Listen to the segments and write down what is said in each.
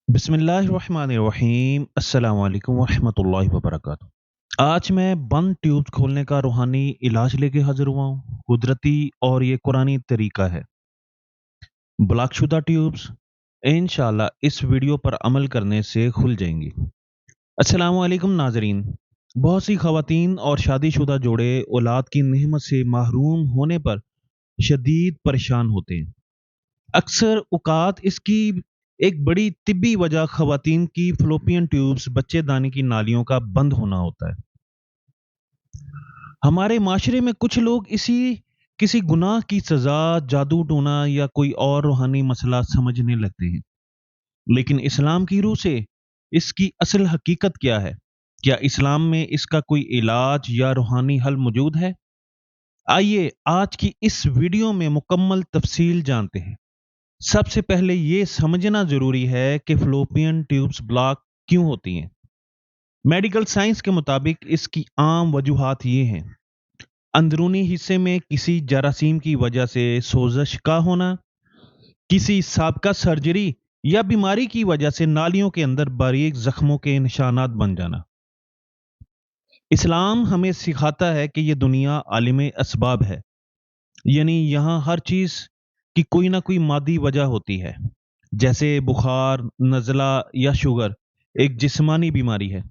बिस्मिल्लाहिर्रहमानिर्रहीम अस्सलाम वालेकुम वरहमतुल्लाहि वबरकातुहू। आज मैं बंद ट्यूब खोलने का रूहानी इलाज लेके हाजिर हुआ हूँ। कुदरती और ये कुरानी तरीका है। ब्लॉकशुदा ट्यूब्स इंशाल्लाह इस वीडियो पर अमल करने से खुल जाएंगी। अस्सलाम वालेकुम नाजरीन। बहुत सी खवातीन और शादीशुदा जोड़े औलाद की नेमत से महरूम होने पर शदीद परेशान होते हैं। अक्सर औकात इसकी एक बड़ी तिब्बी वजह खवातीन की फ़्लोपियन ट्यूब्स बच्चेदानी की नालियों का बंद होना होता है। हमारे माशरे में कुछ लोग इसी किसी गुनाह की सज़ा, जादू टोना या कोई और रूहानी मसला समझने लगते हैं। लेकिन इस्लाम की रूह से इसकी असल हकीकत क्या है? क्या इस्लाम में इसका कोई इलाज या रूहानी हल मौजूद है? आइए आज की इस वीडियो में मुकम्मल तफसील जानते हैं। सबसे पहले ये समझना जरूरी है कि फ्लोपियन ट्यूब्स ब्लॉक क्यों होती हैं। मेडिकल साइंस के मुताबिक इसकी आम वजूहात ये हैं: अंदरूनी हिस्से में किसी जरासीम की वजह से सोजश का होना, किसी साबका सर्जरी या बीमारी की वजह से नालियों के अंदर बारीक जख्मों के निशानात बन जाना। इस्लाम हमें सिखाता है कि यह दुनिया आलिम असबाब है, यानी यहाँ हर चीज की कोई ना कोई मादी वजह होती है। जैसे बुखार, नज़ला या शुगर एक जिस्मानी बीमारी है,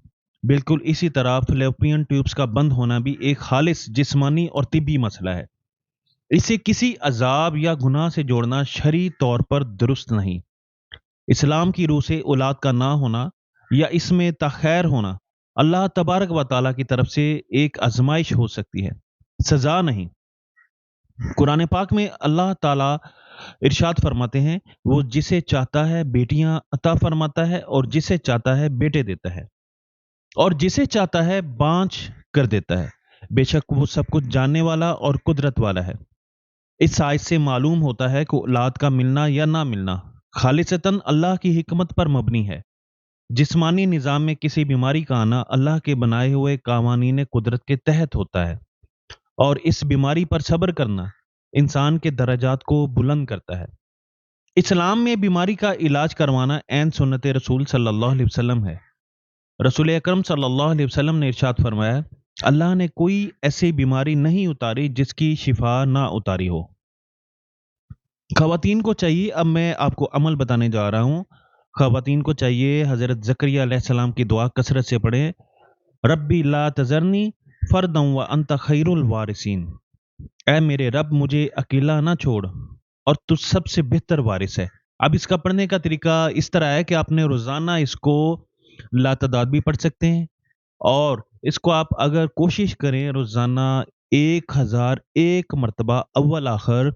बिल्कुल इसी तरह फ़्लोपियन ट्यूब्स का बंद होना भी एक खालिस जिस्मानी और तिब्बी मसला है। इसे किसी अजाब या गुनाह से जोड़ना शरई तौर पर दुरुस्त नहीं। इस्लाम की रूह से औलाद का ना होना या इसमें तखैर होना अल्लाह तबारक व तआला की तरफ से एक आजमाइश हो सकती है, सजा नहीं। कुरान पाक में अल्लाह ताला इरशाद फरमाते हैं, वो जिसे चाहता है बेटियां अता फरमाता है और जिसे चाहता है बेटे देता है और जिसे चाहता है बांझ कर देता है। बेशक वो सब कुछ जानने वाला और कुदरत वाला है। इस आयत से मालूम होता है कि औलाद का मिलना या ना मिलना खालिसतन अल्लाह की हिकमत पर मबनी है। जिस्मानी निज़ाम में किसी बीमारी का आना अल्लाह के बनाए हुए कावानीन कुदरत के तहत होता है और इस बीमारी पर सब्र करना इंसान के दर्जात को बुलंद करता है। इस्लाम में बीमारी का इलाज करवाना ऐन सुन्नत रसूल सल्लल्लाहु अलैहि वसल्लम है। रसूल अकरम सल्लल्लाहु अलैहि वसल्लम ने इरशाद फरमाया, अल्लाह ने कोई ऐसी बीमारी नहीं उतारी जिसकी शिफा ना उतारी हो। खवातीन को चाहिए, अब मैं आपको अमल बताने जा रहा हूँ। खवातीन को चाहिए हज़रत ज़करिया अलैहिस्सलाम की दुआ कसरत से पढ़ें। रब्बी ला तज़रनी फ़र्दन व अंत खैरुल वारिसीन। ऐ मेरे रब, मुझे अकेला ना छोड़ और तू सबसे बेहतर वारिस है। अब इसका पढ़ने का तरीका इस तरह है कि आपने रोजाना इसको लातदाद भी पढ़ सकते हैं और इसको आप अगर कोशिश करें रोजाना 1001 मरतबा अव्वल आखिर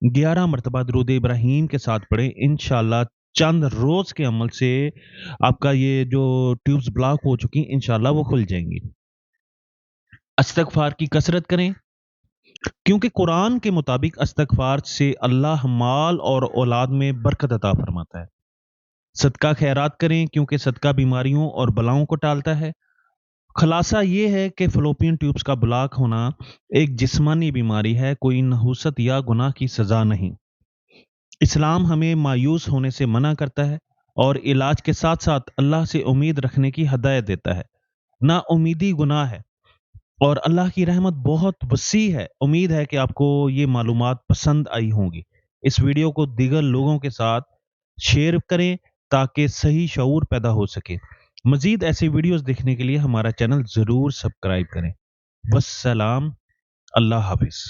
11 मरतबा दरूद इब्राहिम के साथ पढ़ें। इंशाल्लाह चंद रोज के अमल से आपका ये जो ट्यूब्स ब्लॉक हो चुकी इंशाल्लाह वो खुल जाएंगी। इस्तगफार की कसरत करें, क्योंकि कुरान के मुताबिक इस्तगफार से अल्लाह माल और औलाद में बरकत अता फरमाता है। सदका खैरात करें, क्योंकि सदका बीमारियों और बलाओं को टालता है। खुलासा ये है कि फ़्लोपियन ट्यूब्स का ब्लॉक होना एक जिस्मानी बीमारी है, कोई नहुसत या गुनाह की सजा नहीं। इस्लाम हमें मायूस होने से मना करता है और इलाज के साथ साथ अल्लाह से उम्मीद रखने की हदायत देता है। ना उम्मीदी गुनाह है और अल्लाह की रहमत बहुत वसी है। उम्मीद है कि आपको ये मालूमात पसंद आई होंगी। इस वीडियो को दीगर लोगों के साथ शेयर करें ताकि सही शऊर पैदा हो सके। मजीद ऐसी वीडियोस देखने के लिए हमारा चैनल ज़रूर सब्सक्राइब करें। वस्सलाम, अल्लाह हाफिज़।